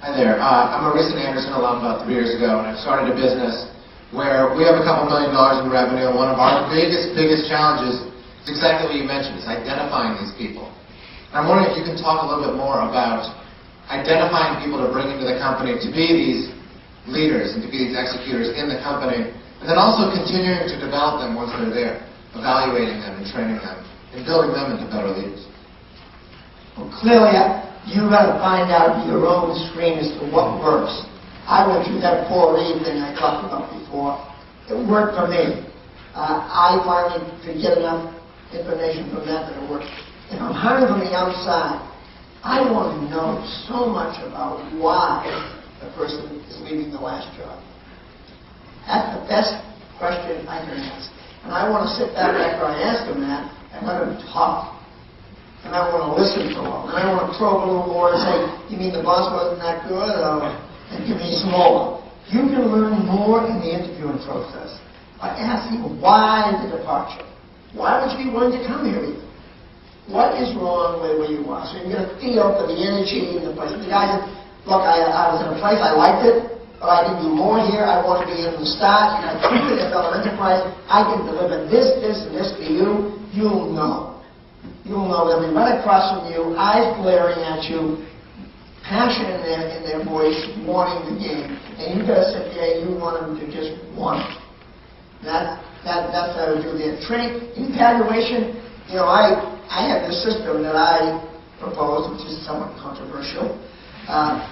Hi there. I'm a recent Anderson alum about 3 years ago, and I've started a business where we have a couple $1 million in revenue, and one of our biggest challenges is exactly what you mentioned, is identifying these people. And I'm wondering if you can talk a little bit more about identifying people to bring into the company to be these leaders and to be these executors in the company, and then also continuing to develop them once they're there, evaluating them and training them, and building them into better leaders. Well, clearly, you've got to find out your own screen as to what works. I went through that Paul Reed thing I talked about before. It worked for me. I finally could get enough information from that it worked. If I'm hiring from the outside, I want to know so much about why the person is leaving the last job. That's the best question I can ask. And I want to sit back after I ask them that and let them talk. And I want to listen to them. And I want to probe a little more and say, you mean the boss wasn't that good? And give me some more. You can learn more in the interviewing process by asking why the departure. Why would you be willing to come here even? What is wrong with where you are? So you're going to feel for the energy and the place. The guy said, look, I was in a place, I liked it, but I can do more here. I want to be in the start. And I think that at Fellow Enterprise, I can deliver this, and this to you. You'll know. You'll know they'll be right across from you, eyes glaring at you, passion in their voice, wanting the game. And you've got to sit there, you want them to just want it. That's how we do the training. Evaluation, I have this system that I propose, which is somewhat controversial,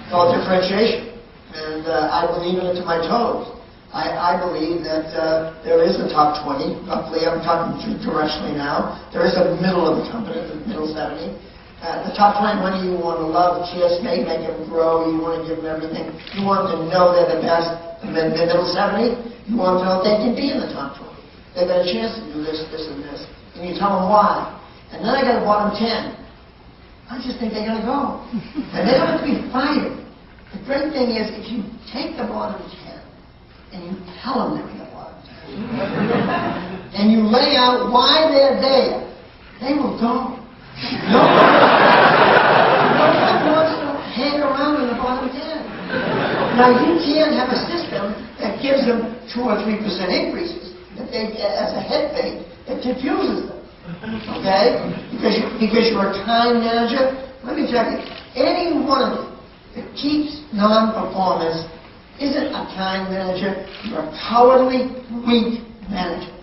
called differentiation. And I believe in it to my toes. I believe that there is a top 20, roughly. I'm talking directionally now. There is a middle of the company, the middle 70. The top 20, when you want to love, kiss, make them grow, you want to give them everything. You want them to know they're the best. And then the middle 70, you want them to know they can be in the top 20. They've got a chance to do this, and this. And you tell them why. And then I got a bottom 10. I just think they got to go. And they don't have to be fired. The great thing is, if you take the bottom 10, and you tell them they're in the bottom 10, and you lay out why they're there, they will go. Nobody wants to hang around in the bottom 10. Now, you can't have a system that gives them 2 or 3% increases that they get as a head fake that confuses them. Okay? Because you're a time manager. Let me tell you, any one of you that keeps non-performance isn't a time manager. You're a cowardly, weak manager.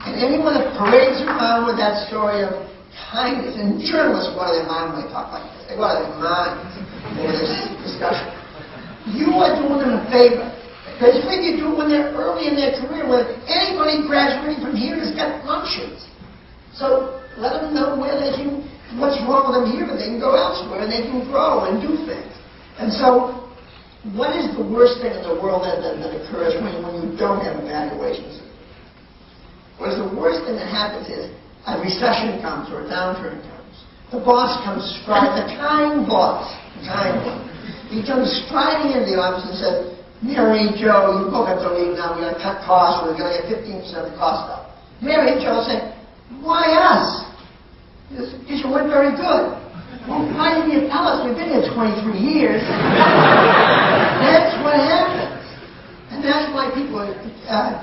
And anyone that parades around with that story of kindness, and journalists, what are their minds when they talk like this? They go out of their minds over this discussion. You are doing them a favor. Because when you do it when they're early in their career, when anybody graduating from here has got functions. So let them know where they can, what's wrong with them here, but they can go elsewhere and they can grow and do things. And so, what is the worst thing in the world that occurs when you don't have evaluations? What is the worst thing that happens is a recession comes or a downturn comes. The boss comes striding, the kind boss, he comes striding into the office and says, Mary Jo, you both have to leave now, we're going to cut costs, we're going to get 15% of the cost up. Mary Jo said, why us? Because you weren't very good. Well, why didn't you tell us? We've been here 23 years. That's what happens. And that's why people are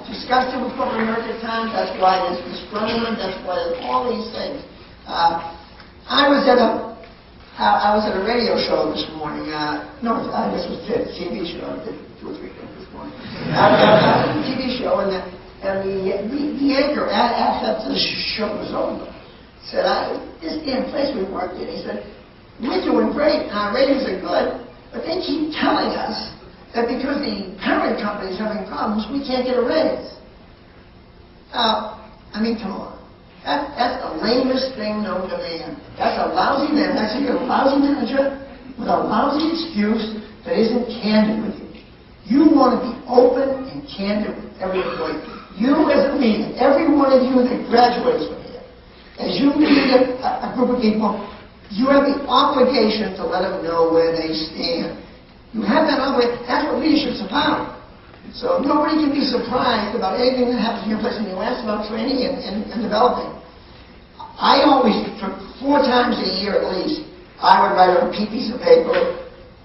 disgusted with corporate America at times. That's why there's disgruntlement. That's why there's all these things. I was at a radio show this morning. This was a TV show. I did 2 or 3 things this morning. I was at a TV show, and the anchor, after the show was over, said, this damn place we worked in, he said, we're doing great, and our ratings are good, but they keep telling us that because the parent company is having problems, we can't get a raise. Come on. That's the lamest thing known to man. That's a lousy man. That's a lousy manager with a lousy excuse that isn't candid with you. You want to be open and candid with every employee. You as a leader, every one of you that graduates from here, as you lead a group of people, you have the obligation to let them know where they stand. You have that obligation. That's what leadership's about. So nobody can be surprised about anything that happens in your place when you ask about training and developing. I always, 4 times a year at least, I would write on a piece of paper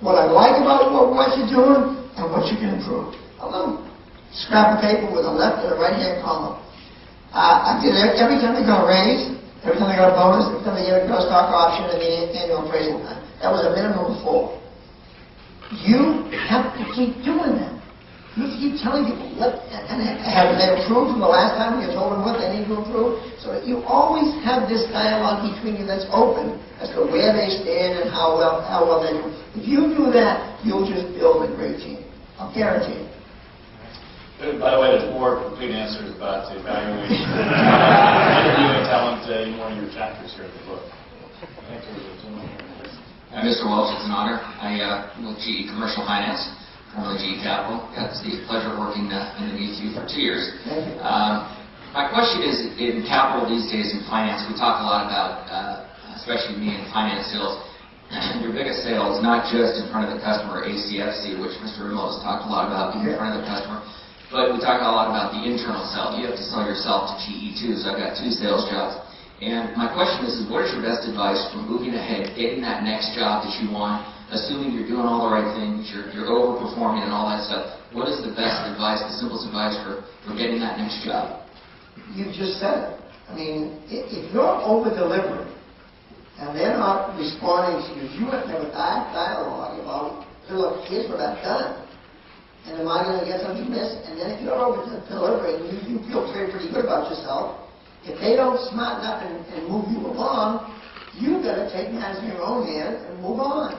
what I like about what you're doing and what you can improve. A little scrap of paper with a left and a right-hand column. I did it every time they got a raise, every time they got a bonus, every time they get a stock option and the annual appraisal plan. That was a minimum of 4. You have to keep doing that. You have to keep telling people, and have they improved from the last time you told them what they need to improve? So you always have this dialogue between you that's open as to where they stand and how well they do. If you do that, you'll just build a great team. I'll guarantee it. By the way, there's more complete answers about the evaluation, interviewing talent in one of your chapters here in the book. Thank you. Mr. Welch, it's an honor. I with GE Commercial Finance, formerly GE Capital. Got the pleasure of working underneath you for 2 years. My question is, in capital these days in finance, we talk a lot about, especially me in finance sales, your biggest sale is not just in front of the customer, ACFC, which Mr. Rimlo has talked a lot about, being in front of the customer, but we talk a lot about the internal sell. You have to sell yourself to GE too, so I've got 2 sales jobs. And my question is what is your best advice for moving ahead, getting that next job that you want, assuming you're doing all the right things, you're overperforming and all that stuff? What is the best advice, the simplest advice for getting that next job? You just said it. I mean, if you're over-delivering and they're not responding to you, you have to have a dialogue about, hey, look, here's what I've done. And am I going to get something missed? And then if you're over-delivering, you feel pretty good about yourself. If they don't smarten up and move you along, you've got to take matters in your own hands and move on.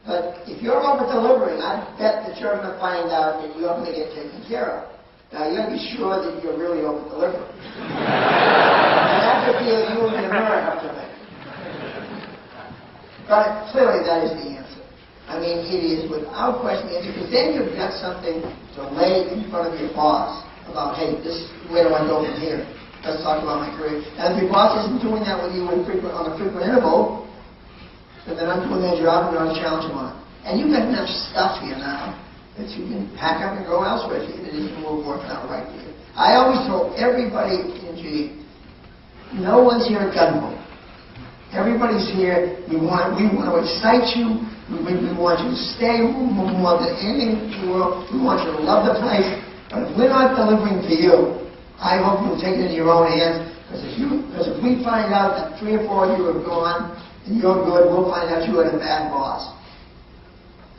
But if you're over-delivering, I bet that you're going to find out that you're going to get taken care of. Now, you got to be sure that you're really over-delivering. And that could be you and your mirror have to make. But clearly, that is the answer. I mean, it is without question the answer, because then you've got something to lay in front of your boss about, hey, where do I go from here? Let's talk about my career. And if your boss isn't doing that with you on a frequent interval, then they're not doing their job and you're not challenging them on it. And you've got enough stuff here now that you can pack up and go elsewhere if it isn't working out right for you. I always told everybody in GE, no one's here at gunpoint. Everybody's here. We want to excite you. We want you to stay more than anything in the world. We want you to love the place. But if we're not delivering for you, I hope you'll take it into your own hands. Because if we find out that 3 or 4 of you have gone and you're good, we'll find out you had a bad boss.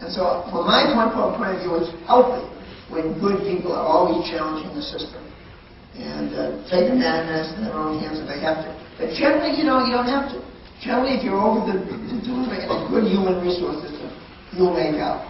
And so, from my point of view, it's healthy when good people are always challenging the system and taking matters in their own hands if they have to. But generally, you don't have to. Generally, if you're over the delivering a good human resource system, you'll make out.